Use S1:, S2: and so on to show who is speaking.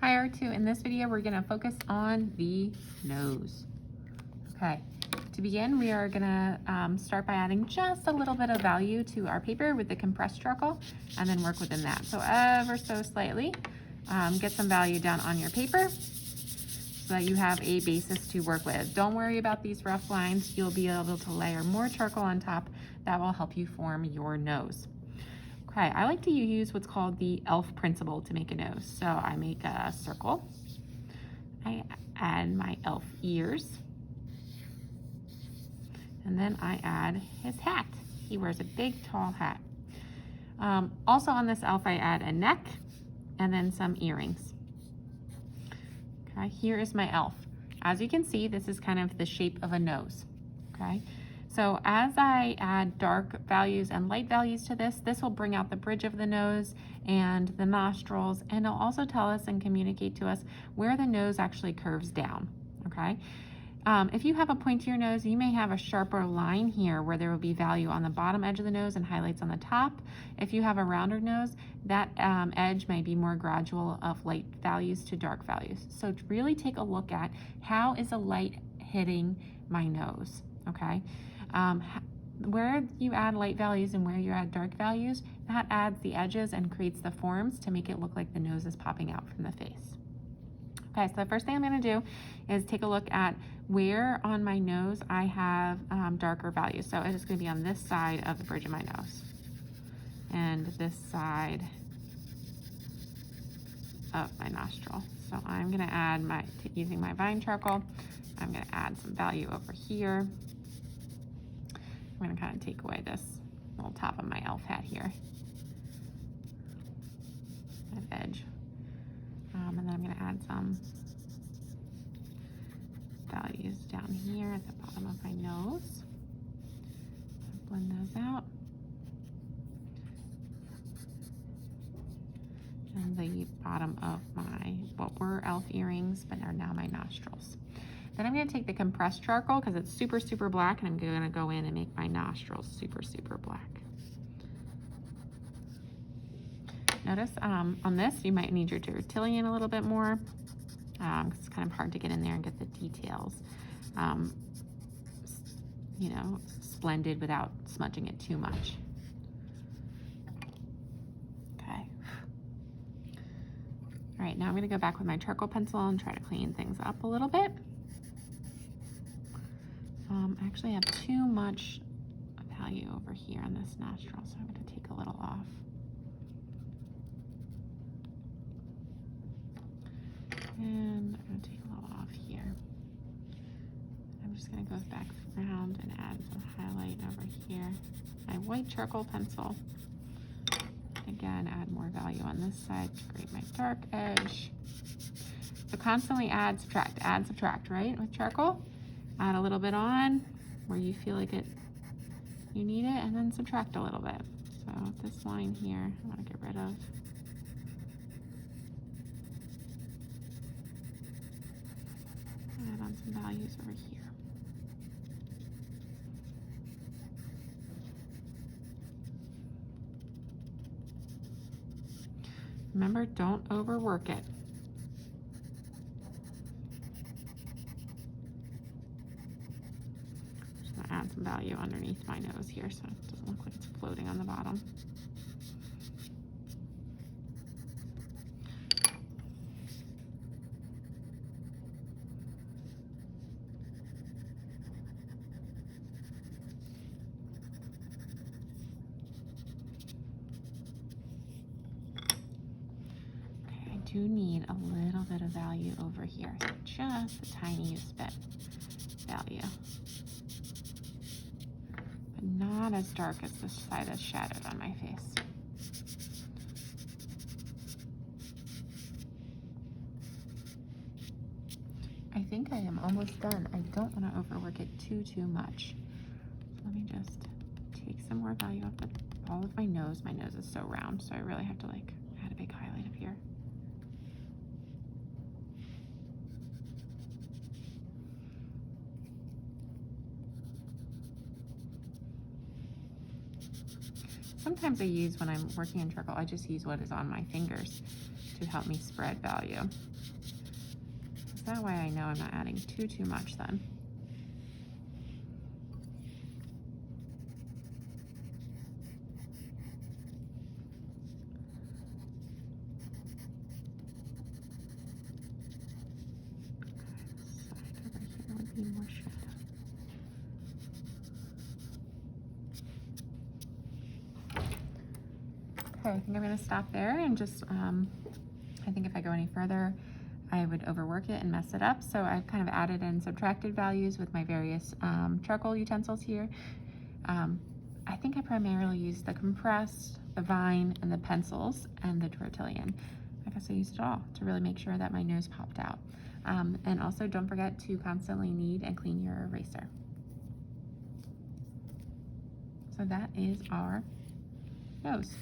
S1: Hi R2. In this video, we're gonna focus on the nose. Okay, to begin, we are gonna start by adding just a little bit of value to our paper with the compressed charcoal and then work within that. So ever so slightly, get some value down on your paper so that you have a basis to work with. Don't worry about these rough lines. You'll be able to layer more charcoal on top. That will help you form your nose. Okay, I like to use what's called the ELF principle to make a nose. So I make a circle. I add my ELF ears. And then I add his hat. He wears a big, tall hat. Also on this ELF, I add a neck and then some earrings. Okay, here is my ELF. As you can see, this is kind of the shape of a nose. Okay. So as I add dark values and light values to this, this will bring out the bridge of the nose and the nostrils, and it'll also tell us and communicate to us where the nose actually curves down, okay? If you have a pointier nose, you may have a sharper line here where there will be value on the bottom edge of the nose and highlights on the top. If you have a rounder nose, that edge may be more gradual of light values to dark values. So to really take a look at how is the light hitting my nose, okay? Where you add light values and where you add dark values, that adds the edges and creates the forms to make it look like the nose is popping out from the face. Okay, so the first thing I'm going to do is take a look at where on my nose I have darker values. So it's going to be on this side of the bridge of my nose and this side of my nostril. So I'm going to add using my vine charcoal, I'm going to add some value over here. I'm going to kind of take away this little top of my ELF hat here, that edge. And then I'm going to add some values down here at the bottom of my nose. Blend those out. And the bottom of my, what were ELF earrings, but are now my nostrils. Then I'm going to take the compressed charcoal because it's super, super black, and I'm going to go in and make my nostrils super, super black. Notice on this, you might need your Tertullian a little bit more because it's kind of hard to get in there and get the details, you know, splendid without smudging it too much. Okay. All right, now I'm going to go back with my charcoal pencil and try to clean things up a little bit. I actually have too much value over here on this nostril, so I'm going to take a little off. And I'm going to take a little off here. I'm just going to go back around and add some highlight over here. My white charcoal pencil. Again, add more value on this side to create my dark edge. So constantly add, subtract, right? With charcoal. Add a little bit on where you feel like you need it, and then subtract a little bit. So this line here, I want to get rid of. Add on some values over here. Remember, don't overwork it. Add some value underneath my nose here so it doesn't look like it's floating on the bottom. Okay, I do need a little bit of value over here, so just the tiniest bit value. Not as dark as the side that's shadowed on my face. I think I am almost done. I don't want to overwork it too much. So let me just take some more value off the ball of my nose. My nose is so round, so I really have to like add a big highlight up here. sometimes I use, when I'm working in charcoal, I just use what is on my fingers to help me spread value. So that way I know I'm not adding too much then. More shadow. Okay, I think I'm going to stop there and just, I think if I go any further, I would overwork it and mess it up. So I've kind of added and subtracted values with my various charcoal utensils here. I think I primarily use the compressed, the vine, and the pencils, and the Tortillion. I guess I used it all to really make sure that my nose popped out. And also don't forget to constantly knead and clean your eraser. So that is our nose.